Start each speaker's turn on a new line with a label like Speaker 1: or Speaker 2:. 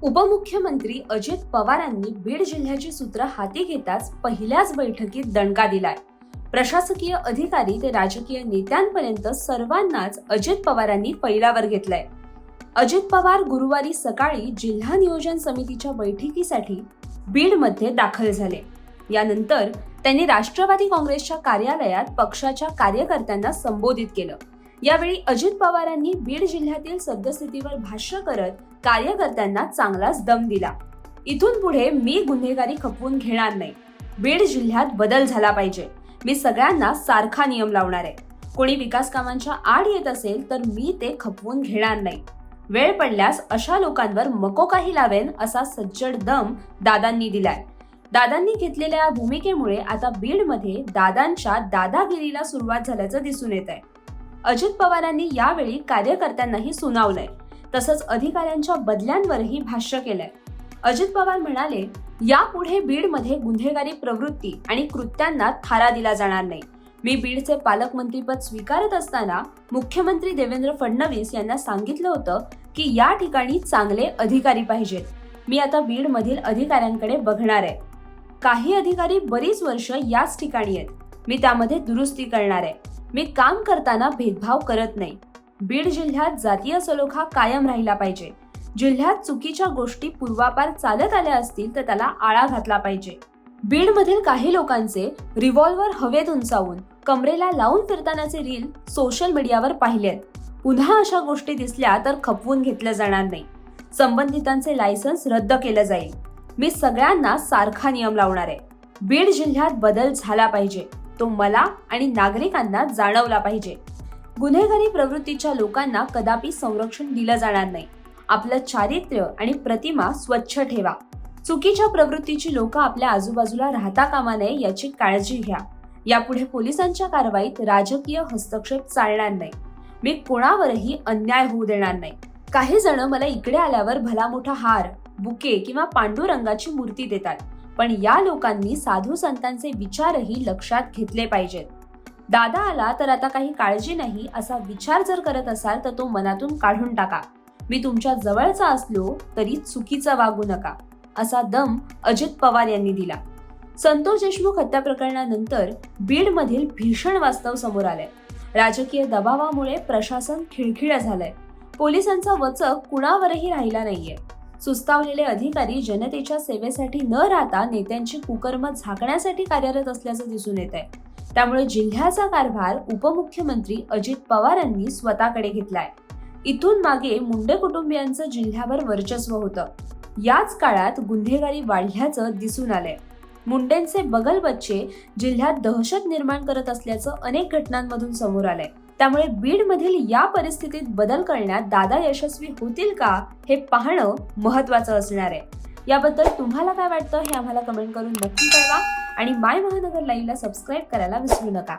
Speaker 1: उपमुख्यमंत्री अजित पवारांनी बीड जिल्ह्याची सूत्र हाती घेताच पहिल्याच बैठकीत दणका दिलाय. प्रशासकीय अधिकारी ते राजकीय नेत्यांपर्यंत सर्वांनाच अजित पवारांनी फैलावर घेतलंय. अजित पवार गुरुवारी सकाळी जिल्हा नियोजन समितीच्या बैठकीसाठी बीडमध्ये दाखल झाले. यानंतर त्यांनी राष्ट्रवादी काँग्रेसच्या कार्यालयात पक्षाच्या कार्यकर्त्यांना संबोधित केलं. यावेळी अजित पवारांनी बीड जिल्ह्यातील सद्यस्थितीवर भाष्य करत कार्यकर्त्यांना चांगलाच दम दिला. इथून पुढे मी गुन्हेगारी खपवून घेणार नाही. बीड जिल्ह्यात बदल झाला पाहिजे. मी सगळ्यांना सारखा नियम लावणार आहे. कोणी विकास कामांच्या आड येत असेल तर मी ते खपवून घेणार नाही. वेळ पडल्यास अशा लोकांवर मकोकाही लावेन असा सज्जड दम दादांनी दिलाय. दादांनी घेतलेल्या भूमिकेमुळे आता बीडमध्ये दादांच्या दादागिरीला सुरुवात झाल्याचं दिसून येत आहे. अजित पवारांनी यावेळी कार्यकर्त्यांनाही सुनावलंय. तसंच अधिकाऱ्यांच्या बदल्यांवरही भाष्य केलंय. अजित पवार म्हणाले, यापुढे बीडमध्ये गुन्हेगारी प्रवृत्ती आणि कृत्यांना थारा दिला जाणार नाही. मी बीडचे पालकमंत्रीपद स्वीकारत असताना मुख्यमंत्री देवेंद्र फडणवीस यांना सांगितलं होतं की या ठिकाणी चांगले अधिकारी पाहिजेत. मी आता बीडमधील अधिकाऱ्यांकडे बघणार आहे. काही अधिकारी बरीच वर्ष याच ठिकाणी आहेत. मी त्यामध्ये दुरुस्ती करणार आहे. मी काम करताना भेदभाव करत नाही. बीड जिल्ह्यात जातीय सलोखा कायम राहिला पाहिजे. जिल्ह्यात चुकीच्या गोष्टी पूर्वापार चालत आल्या असतील तर त्याला आळा घातला पाहिजे. बीडमधील काही लोकांचे रिव्हॉल्वर हवेत उंचावून कमरेला लावून फिरतानाचे रील सोशल मीडियावर पाहिलेत. पुन्हा अशा गोष्टी दिसल्या तर खपवून घेतलं जाणार नाही. संबंधितांचे लायसन्स रद्द केलं जाईल. मी सगळ्यांना सारखा नियम लावणार आहे. बीड जिल्ह्यात बदल झाला पाहिजे. तो मला आणि नागरिकांना जाणवला पाहिजे. गुन्हेगारी प्रवृत्तीच्या लोकांना कदापि संरक्षण दिलं जाणार नाही. आपलं चारित्र्य आणि प्रतिमा स्वच्छ ठेवा. चुकीच्या प्रवृत्तीची लोक आपल्या आजूबाजूला राहता कामा नये याची काळजी घ्या. यापुढे पोलिसांच्या कारवाईत राजकीय हस्तक्षेप चालणार नाही. मी कोणावरही अन्याय होऊ देणार नाही. काही जण मला इकडे आल्यावर भला मोठा हार, बुके किंवा पांडुरंगाची मूर्ती देतात. पण या लोकांनी साधू संतांचे विचारही लक्षात घेतले पाहिजेत. दादा आला तर आता काही काळजी नाही असा विचार जर करत असाल तर तो मनातून काढून टाका. मी तुमच्या जवळचा असलो तरी चुकीचं वागू नका असा दम अजित पवार यांनी दिला. संतोष देशमुख हत्या प्रकरणानंतर बीडमधील भीषण वास्तव समोर आलंय. राजकीय दबावामुळे प्रशासन खिळखिळं झालंय. पोलिसांचा वचक कुणावरही राहिला नाहीये. सुस्तावलेले अधिकारी जनतेच्या सेवेसाठी न राहता नेत्यांची कुकर्म झाकण्यासाठी कार्यरत असल्याचं दिसून येत आहे. त्यामुळे जिल्ह्याचा कारभार उपमुख्यमंत्री अजित पवारांनी स्वतःकडे घेतलाय. इथून मागे मुंडे कुटुंबियांचं जिल्ह्यावर वर्चस्व होतं. याच काळात गुन्हेगारी वाढल्याचं दिसून आलंय. मुंडेंचे बगलबच्चे जिल्ह्यात दहशत निर्माण करत असल्याचं अनेक घटनांमधून समोर आलंय. त्यामुळे बीडमधील या परिस्थितीत बदल करण्यात दादा यशस्वी होतील का हे पाहणं महत्त्वाचं असणार आहे. याबद्दल तुम्हाला काय वाटतं हे आम्हाला कमेंट करून नक्की कळवा आणि माय महानगर लाईव्हला सबस्क्राईब करायला विसरू नका.